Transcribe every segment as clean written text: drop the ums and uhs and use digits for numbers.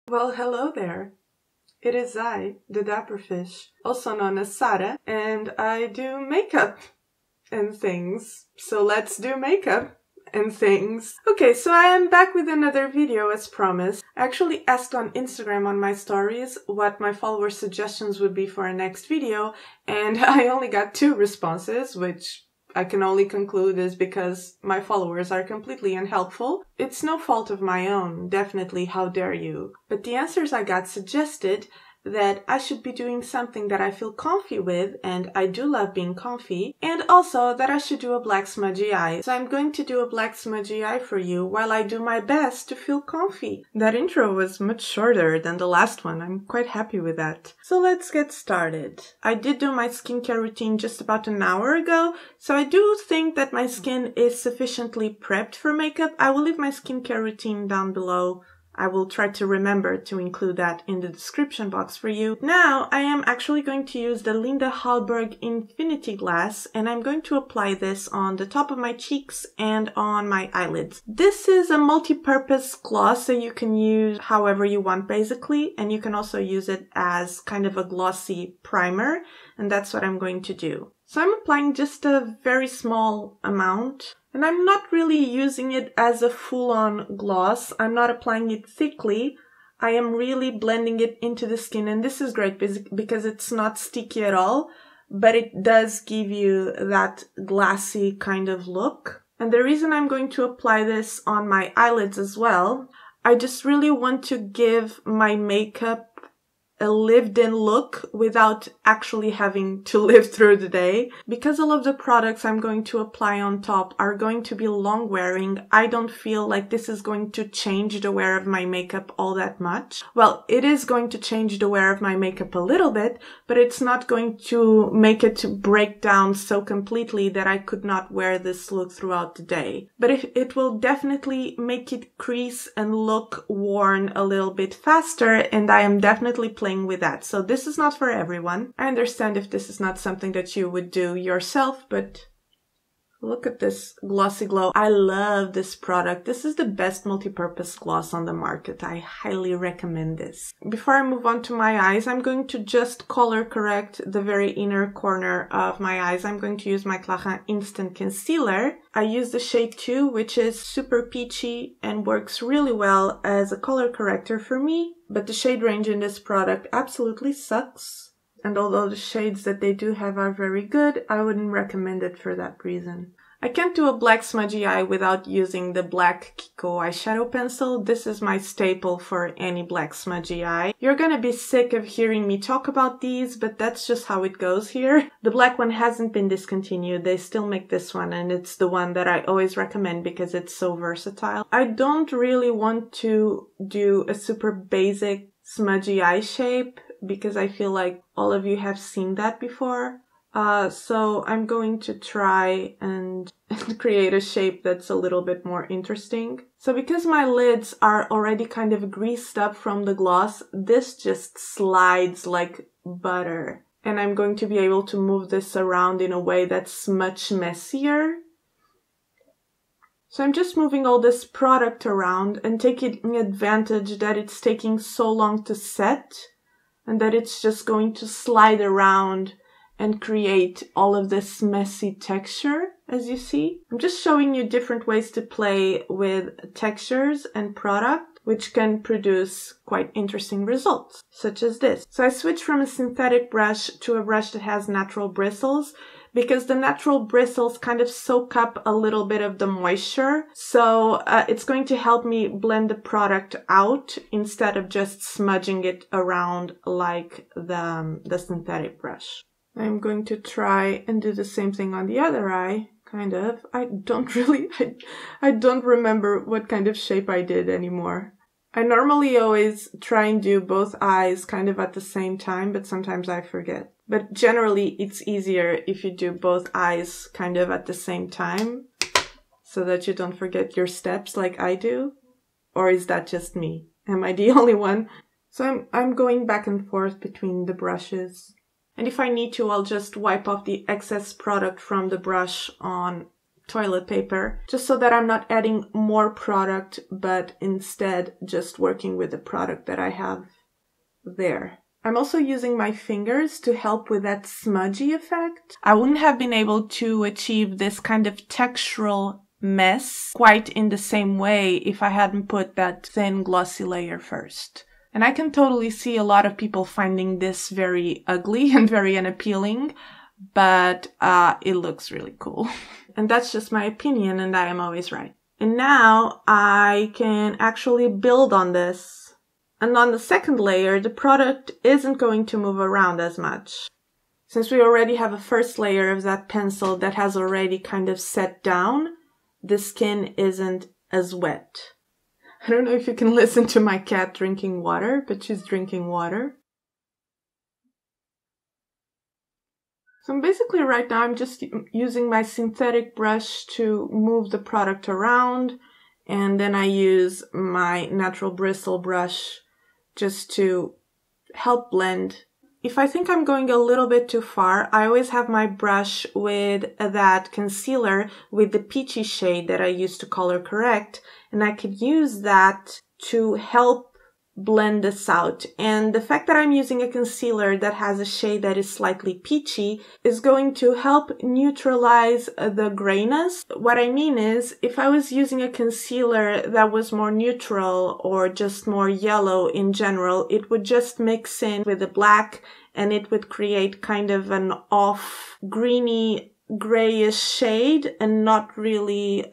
Well, hello there. It is I, the dapperfish, also known as Sarah, and I do makeup and things. So let's do makeup and things. Okay, so I am back with another video as promised. I actually asked on Instagram on my stories what my followers' suggestions would be for a next video, and I only got 2 responses, which I can only conclude is because my followers are completely unhelpful. It's no fault of my own, definitely, how dare you. But the answers I got suggested that I should be doing something that I feel comfy with, and I do love being comfy, and also that I should do a black smudgy eye. So I'm going to do a black smudgy eye for you while I do my best to feel comfy. That intro was much shorter than the last one. I'm quite happy with that. So let's get started. I did do my skincare routine just about an hour ago, so I do think that my skin is sufficiently prepped for makeup. I will leave my skincare routine down below. I will try to remember to include that in the description box for you. Now, I am actually going to use the hallberg Infinity Glass, and I'm going to apply this on the top of my cheeks and on my eyelids. This is a multi-purpose gloss that you can use however you want, basically, and you can also use it as kind of a glossy primer, and that's what I'm going to do. So I'm applying just a very small amount. And I'm not really using it as a full-on gloss. I'm not applying it thickly. I am really blending it into the skin. And this is great because it's not sticky at all, but it does give you that glassy kind of look. And the reason I'm going to apply this on my eyelids as well, I just really want to give my makeup a lived-in look without actually having to live through the day. Because all of the products I'm going to apply on top are going to be long wearing, I don't feel like this is going to change the wear of my makeup all that much. Well, it is going to change the wear of my makeup a little bit, but it's not going to make it break down so completely that I could not wear this look throughout the day. But it will definitely make it crease and look worn a little bit faster, and I am definitely playing with that. So this is not for everyone. I understand if this is not something that you would do yourself, but look at this glossy glow. I love this product. This is the best multi-purpose gloss on the market. I highly recommend this. Before I move on to my eyes, I'm going to just color correct the very inner corner of my eyes. I'm going to use my Clarins Instant Concealer. I use the shade 2, which is super peachy and works really well as a color corrector for me. But the shade range in this product absolutely sucks. And although the shades that they do have are very good, I wouldn't recommend it for that reason. I can't do a black smudgy eye without using the black Kiko eyeshadow pencil. This is my staple for any black smudgy eye. You're gonna be sick of hearing me talk about these, but that's just how it goes here. The black one hasn't been discontinued. They still make this one, and it's the one that I always recommend because it's so versatile. I don't really want to do a super basic smudgy eye shape because I feel like all of you have seen that before. So I'm going to try and create a shape that's a little bit more interesting. So because my lids are already kind of greased up from the gloss, this just slides like butter. And I'm going to be able to move this around in a way that's much messier. So I'm just moving all this product around and taking advantage that it's taking so long to set and that it's just going to slide around and create all of this messy texture, as you see. I'm just showing you different ways to play with textures and product, which can produce quite interesting results, such as this. So I switched from a synthetic brush to a brush that has natural bristles, because the natural bristles kind of soak up a little bit of the moisture. So it's going to help me blend the product out instead of just smudging it around like the synthetic brush. I'm going to try and do the same thing on the other eye, kind of. I don't remember what kind of shape I did anymore. I normally always try and do both eyes kind of at the same time, but sometimes I forget. But generally it's easier if you do both eyes kind of at the same time, so that you don't forget your steps like I do. Or is that just me? Am I the only one? So I'm going back and forth between the brushes. And if I need to, I'll just wipe off the excess product from the brush on toilet paper, just so that I'm not adding more product, but instead just working with the product that I have there. I'm also using my fingers to help with that smudgy effect. I wouldn't have been able to achieve this kind of textural mess quite in the same way if I hadn't put that thin glossy layer first. And I can totally see a lot of people finding this very ugly and very unappealing, but it looks really cool. And that's just my opinion, and I am always right. And now I can actually build on this. And on the second layer, the product isn't going to move around as much. Since we already have a first layer of that pencil that has already kind of set down, the skin isn't as wet. I don't know if you can listen to my cat drinking water, but she's drinking water. So basically right now I'm just using my synthetic brush to move the product around, and then I use my natural bristle brush just to help blend. If I think I'm going a little bit too far, I always have my brush with that concealer with the peachy shade that I used to color correct, and I could use that to help blend this out. And the fact that I'm using a concealer that has a shade that is slightly peachy is going to help neutralize the grayness. What I mean is, if I was using a concealer that was more neutral or just more yellow in general, it would just mix in with the black and it would create kind of an off greeny grayish shade and not really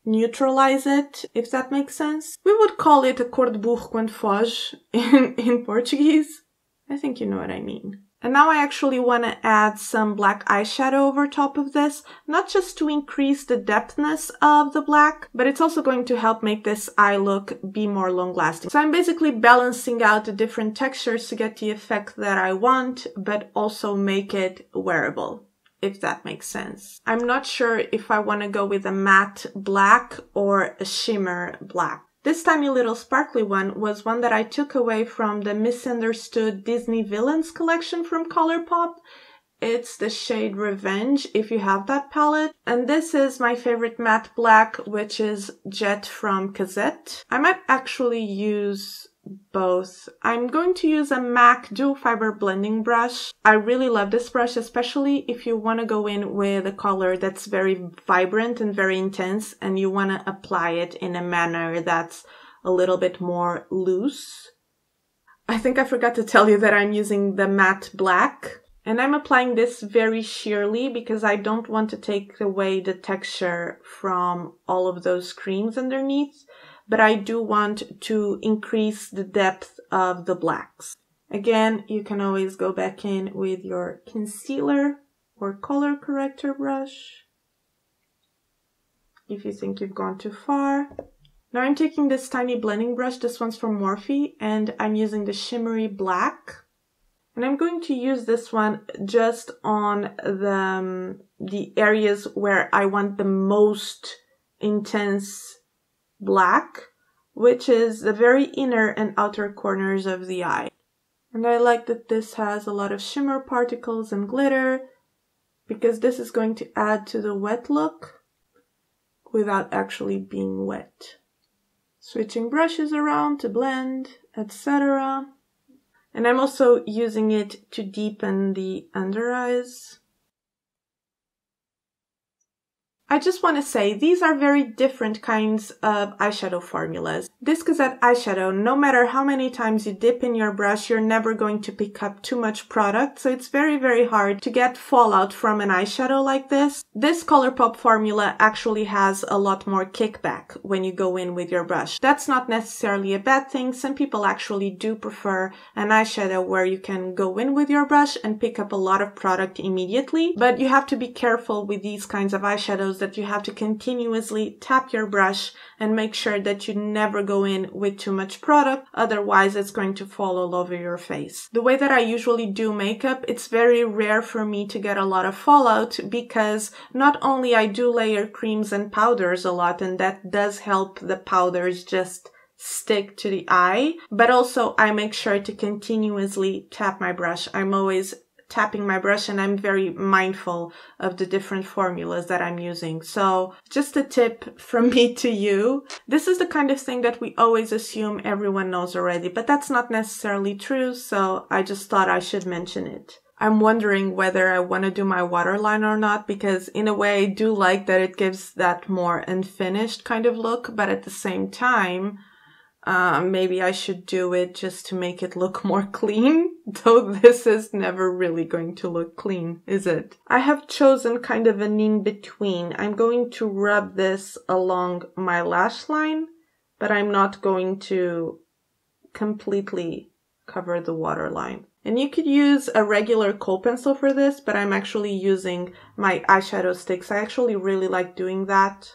neutralize it, if that makes sense. We would call it a cor de burro quando foge in Portuguese. I think you know what I mean. And now I actually want to add some black eyeshadow over top of this, not just to increase the depthness of the black, but it's also going to help make this eye look be more long lasting. So I'm basically balancing out the different textures to get the effect that I want, but also make it wearable, if that makes sense. I'm not sure if I want to go with a matte black or a shimmer black. This tiny little sparkly one was one that I took away from the Misunderstood Disney Villains collection from Colourpop. It's the shade Revenge, if you have that palette. And this is my favorite matte black, which is Jet from Cozzette. I might actually use both. I'm going to use a MAC dual fiber blending brush. I really love this brush, especially if you want to go in with a color that's very vibrant and very intense and you want to apply it in a manner that's a little bit more loose. I think I forgot to tell you that I'm using the matte black, and I'm applying this very sheerly because I don't want to take away the texture from all of those creams underneath, but I do want to increase the depth of the blacks. Again, you can always go back in with your concealer or color corrector brush if you think you've gone too far. Now I'm taking this tiny blending brush, this one's from Morphe, and I'm using the shimmery black. And I'm going to use this one just on the areas where I want the most intense black, which is the very inner and outer corners of the eye. And I like that this has a lot of shimmer particles and glitter, because this is going to add to the wet look without actually being wet. Switching brushes around to blend, etc. And I'm also using it to deepen the under eyes. I just want to say, these are very different kinds of eyeshadow formulas. This Cozzette eyeshadow, no matter how many times you dip in your brush, you're never going to pick up too much product, so it's very, very hard to get fallout from an eyeshadow like this. This Colourpop formula actually has a lot more kickback when you go in with your brush. That's not necessarily a bad thing. Some people actually do prefer an eyeshadow where you can go in with your brush and pick up a lot of product immediately, but you have to be careful with these kinds of eyeshadows that you have to continuously tap your brush and make sure that you never go in with too much product, otherwise it's going to fall all over your face. The way that I usually do makeup, it's very rare for me to get a lot of fallout because not only I do layer creams and powders a lot, and that does help the powders just stick to the eye, but also I make sure to continuously tap my brush. I'm always tapping my brush and I'm very mindful of the different formulas that I'm using. So just a tip from me to you. This is the kind of thing that we always assume everyone knows already, but that's not necessarily true, so I just thought I should mention it. I'm wondering whether I want to do my waterline or not, because in a way I do like that it gives that more unfinished kind of look, but at the same time, maybe I should do it just to make it look more clean, though this is never really going to look clean, is it? I have chosen kind of an in-between. I'm going to rub this along my lash line, but I'm not going to completely cover the waterline. And you could use a regular kohl pencil for this, but I'm actually using my eyeshadow sticks. I actually really like doing that.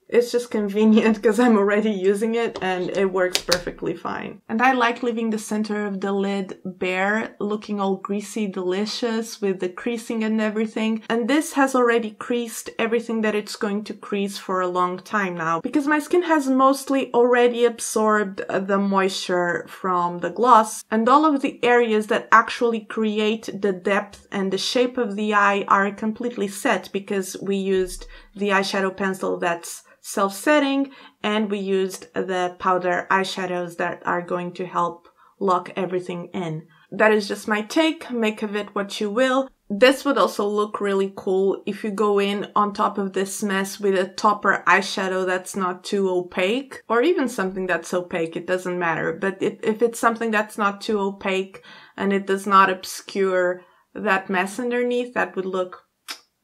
It's just convenient because I'm already using it and it works perfectly fine. And I like leaving the center of the lid bare, looking all greasy, delicious with the creasing and everything. And this has already creased everything that it's going to crease for a long time now, because my skin has mostly already absorbed the moisture from the gloss, and all of the areas that actually create the depth and the shape of the eye are completely set because we used the eyeshadow pencil that's self-setting, and we used the powder eyeshadows that are going to help lock everything in. That is just my take. Make of it what you will. This would also look really cool if you go in on top of this mess with a topper eyeshadow that's not too opaque, or even something that's opaque, it doesn't matter. But if it's something that's not too opaque and it does not obscure that mess underneath, that would look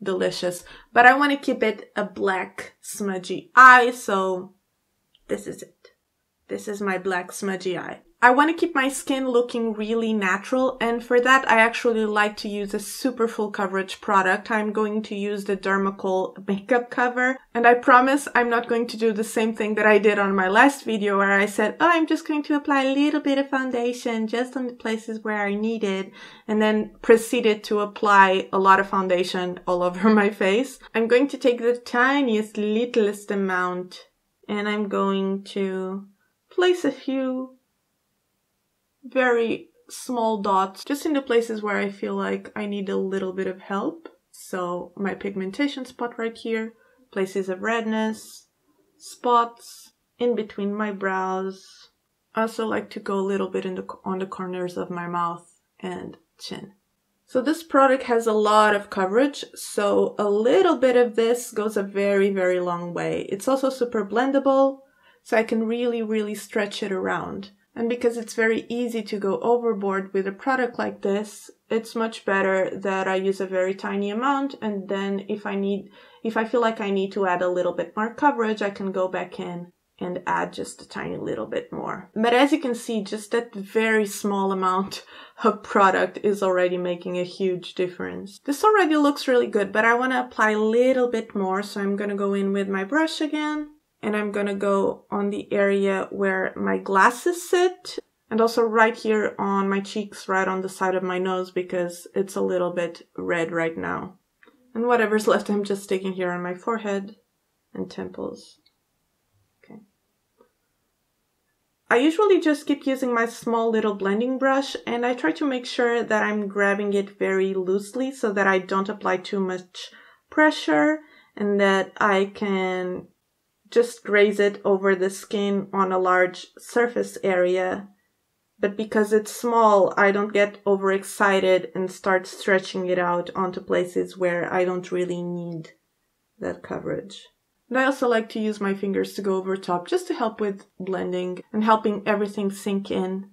delicious. But I want to keep it a black smudgy eye, so this is it. This is my black smudgy eye. I want to keep my skin looking really natural, and for that I actually like to use a super full coverage product. I'm going to use the Dermacol makeup cover, and I promise I'm not going to do the same thing that I did on my last video where I said, oh, I'm just going to apply a little bit of foundation just on the places where I need it, and then proceeded to apply a lot of foundation all over my face. I'm going to take the tiniest, littlest amount, and I'm going to place a few very small dots just in the places where I feel like I need a little bit of help. So my pigmentation spot right here, places of redness, spots in between my brows. I also like to go a little bit on the corners of my mouth and chin. So this product has a lot of coverage, so a little bit of this goes a very, very long way. It's also super blendable, so I can really stretch it around. And because it's very easy to go overboard with a product like this, it's much better that I use a very tiny amount, and then if I feel like I need to add a little bit more coverage, I can go back in and add just a tiny little bit more. But as you can see, just that very small amount of product is already making a huge difference. This already looks really good, but I want to apply a little bit more, so I'm going to go in with my brush again. And I'm gonna go on the area where my glasses sit, and also right here on my cheeks, right on the side of my nose, because it's a little bit red right now. And whatever's left, I'm just sticking here on my forehead and temples. Okay. I usually just keep using my small little blending brush, and I try to make sure that I'm grabbing it very loosely so that I don't apply too much pressure, and that I can just graze it over the skin on a large surface area. But because it's small, I don't get overexcited and start stretching it out onto places where I don't really need that coverage. And I also like to use my fingers to go over top just to help with blending and helping everything sink in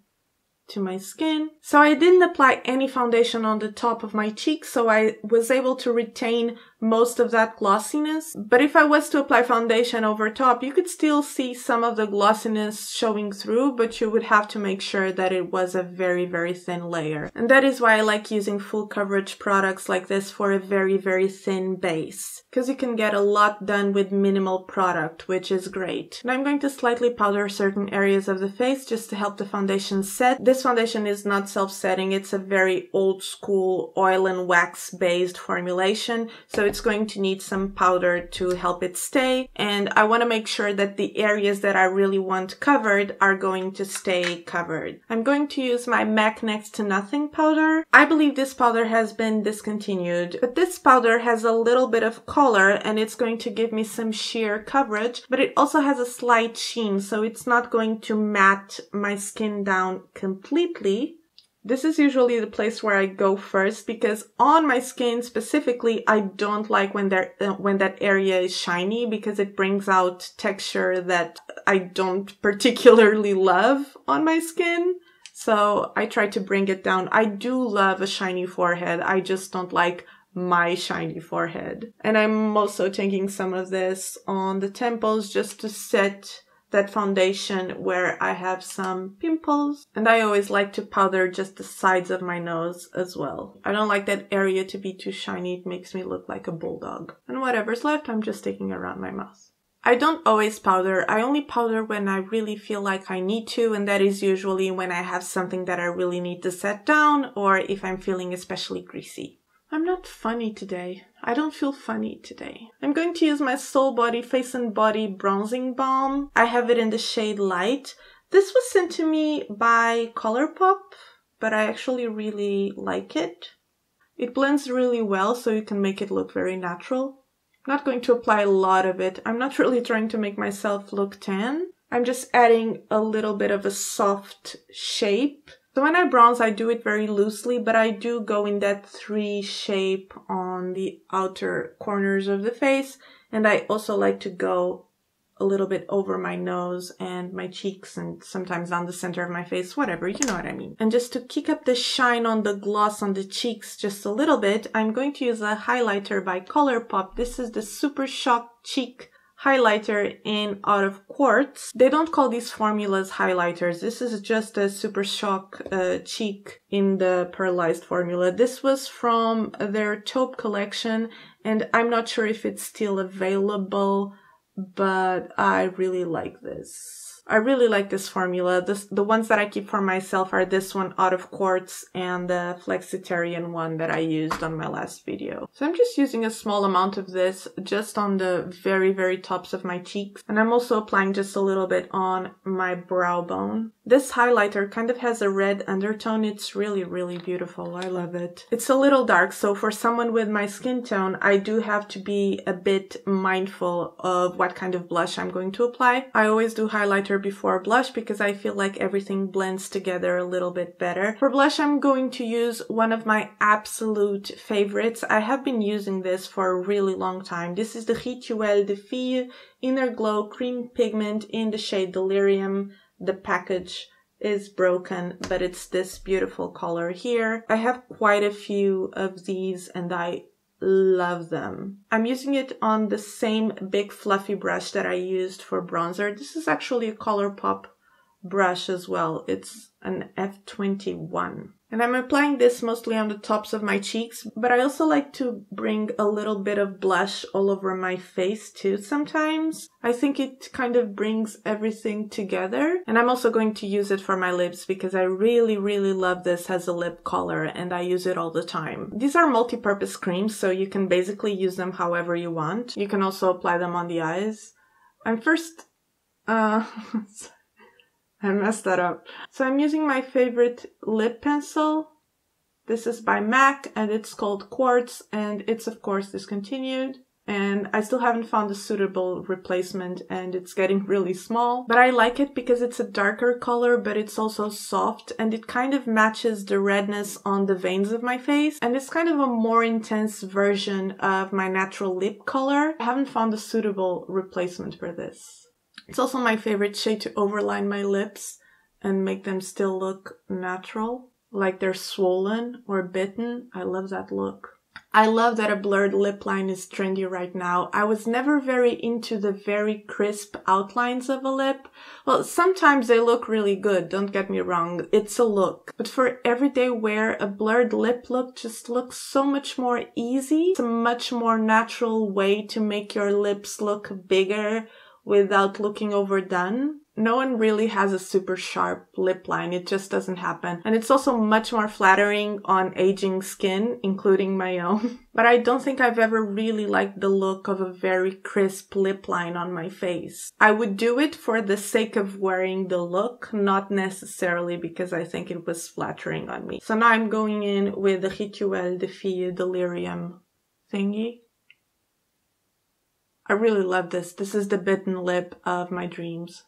to my skin. So I didn't apply any foundation on the top of my cheeks, so I was able to retain most of that glossiness. But if I was to apply foundation over top, you could still see some of the glossiness showing through, but you would have to make sure that it was a very thin layer. And that is why I like using full coverage products like this for a very thin base, because you can get a lot done with minimal product, which is great. And I'm going to slightly powder certain areas of the face just to help the foundation set. This foundation is not self-setting, it's a very old school oil and wax based formulation, so it's going to need some powder to help it stay. And I want to make sure that the areas that I really want covered are going to stay covered. I'm going to use my MAC Next to Nothing powder. I believe this powder has been discontinued, but this powder has a little bit of color and it's going to give me some sheer coverage, but it also has a slight sheen, so it's not going to matte my skin down completely. This is usually the place where I go first because on my skin specifically, I don't like when that area is shiny because it brings out texture that I don't particularly love on my skin. So I try to bring it down. I do love a shiny forehead. I just don't like my shiny forehead. And I'm also taking some of this on the temples just to set that foundation where I have some pimples. And I always like to powder just the sides of my nose as well. I don't like that area to be too shiny. It makes me look like a bulldog. And whatever's left, I'm just taking around my mouth. I don't always powder. I only powder when I really feel like I need to, and that is usually when I have something that I really need to set down or if I'm feeling especially greasy. I'm not funny today. I don't feel funny today. I'm going to use my Soul Body Face and Body Bronzing Balm. I have it in the shade Light. This was sent to me by Colourpop, but I actually really like it. It blends really well, so you can make it look very natural. I'm not going to apply a lot of it. I'm not really trying to make myself look tan. I'm just adding a little bit of a soft shape. So when I bronze, I do it very loosely, but I do go in that 3 shape on the outer corners of the face. And I also like to go a little bit over my nose and my cheeks and sometimes on the center of my face, whatever, you know what I mean. And just to kick up the shine on the gloss on the cheeks just a little bit, I'm going to use a highlighter by Colourpop. This is the Super Shock Cheek highlighter in out of quartz. They don't call these formulas highlighters. This is just a Super Shock cheek in the pearlized formula. This was from their taupe collection and I'm not sure if it's still available, but I really like this. I really like this formula. The ones that I keep for myself are this one out of quartz and the Flexitarian one that I used on my last video. So I'm just using a small amount of this just on the very, very tops of my cheeks. And I'm also applying just a little bit on my brow bone. This highlighter kind of has a red undertone. It's really, really beautiful. I love it. It's a little dark, so for someone with my skin tone, I do have to be a bit mindful of what kind of blush I'm going to apply. I always do highlighter before blush because I feel like everything blends together a little bit better. For blush, I'm going to use one of my absolute favorites. I have been using this for a really long time. This is the Rituel de Fille Inner Glow Cream Pigment in the shade Delirium. The package is broken, but it's this beautiful color here. I have quite a few of these and I love them. I'm using it on the same big fluffy brush that I used for bronzer. This is actually a Colourpop brush as well. It's an F21. And I'm applying this mostly on the tops of my cheeks, but I also like to bring a little bit of blush all over my face too sometimes. I think it kind of brings everything together. And I'm also going to use it for my lips because I really, really love this as a lip color and I use it all the time. These are multi-purpose creams, so you can basically use them however you want. You can also apply them on the eyes. I'm first... I messed that up. So I'm using my favorite lip pencil. This is by MAC and it's called Quartz and it's of course discontinued. And I still haven't found a suitable replacement and it's getting really small. But I like it because it's a darker color, but it's also soft and it kind of matches the redness on the veins of my face. And it's kind of a more intense version of my natural lip color. I haven't found a suitable replacement for this. It's also my favorite shade to overline my lips and make them still look natural, like they're swollen or bitten. I love that look. I love that a blurred lip line is trendy right now. I was never very into the very crisp outlines of a lip. Well, sometimes they look really good, don't get me wrong. It's a look. But for everyday wear, a blurred lip look just looks so much more easy. It's a much more natural way to make your lips look bigger without looking overdone. No one really has a super sharp lip line. It just doesn't happen. And it's also much more flattering on aging skin, including my own. But I don't think I've ever really liked the look of a very crisp lip line on my face. I would do it for the sake of wearing the look, not necessarily because I think it was flattering on me. So now I'm going in with the Rituel de Fille Delirium thingy. I really love this. This is the bitten lip of my dreams.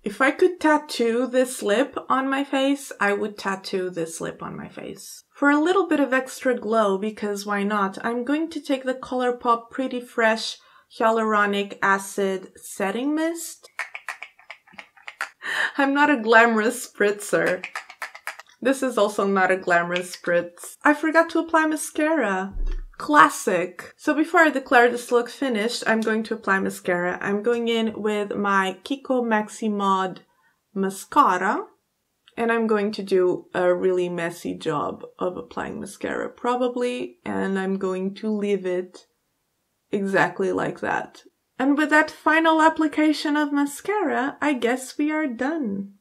If I could tattoo this lip on my face, I would tattoo this lip on my face. For a little bit of extra glow, because why not, I'm going to take the Colourpop Pretty Fresh Hyaluronic Acid Setting Mist. I'm not a glamorous spritzer. This is also not a glamorous spritz. I forgot to apply mascara. Classic. So before I declare this look finished, I'm going to apply mascara. I'm going in with my Kiko Maxi Mod mascara. And I'm going to do a really messy job of applying mascara, probably. And I'm going to leave it exactly like that. And with that final application of mascara, I guess we are done.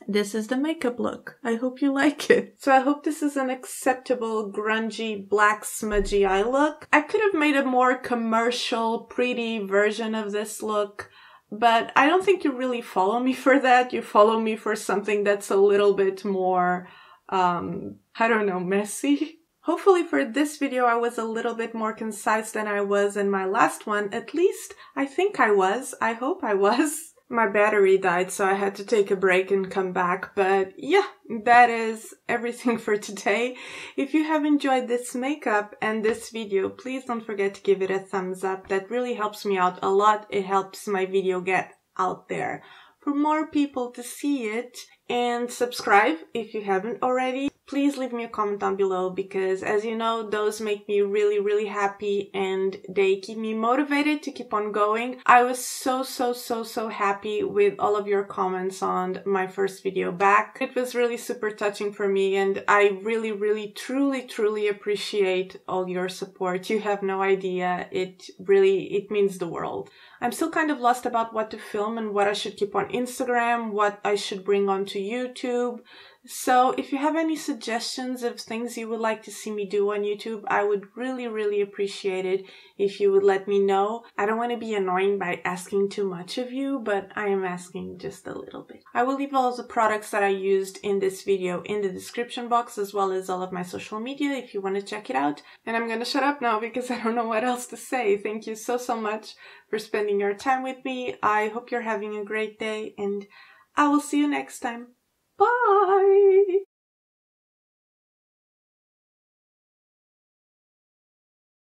This is the makeup look. I hope you like it. So I hope this is an acceptable grungy black smudgy eye look. I could have made a more commercial, pretty version of this look, but I don't think you really follow me for that. You follow me for something that's a little bit more, I don't know, messy. Hopefully for this video I was a little bit more concise than I was in my last one. At least I think I was. I hope I was. My battery died, so I had to take a break and come back. But yeah, that is everything for today. If you have enjoyed this makeup and this video, please don't forget to give it a thumbs up. That really helps me out a lot. It helps my video get out there for more people to see it. And subscribe if you haven't already. Please leave me a comment down below because, as you know, those make me really, really happy and they keep me motivated to keep on going. I was so happy with all of your comments on my first video back. It was really super touching for me and I really, truly appreciate all your support. You have no idea. It means the world. I'm still kind of lost about what to film and what I should keep on Instagram, what I should bring onto YouTube. So if you have any suggestions of things you would like to see me do on YouTube, I would really appreciate it if you would let me know. I don't want to be annoying by asking too much of you, but I am asking just a little bit. I will leave all of the products that I used in this video in the description box, as well as all of my social media if you want to check it out. And I'm gonna shut up now because I don't know what else to say. Thank you so much for spending your time with me. I hope you're having a great day and I will see you next time. Bye!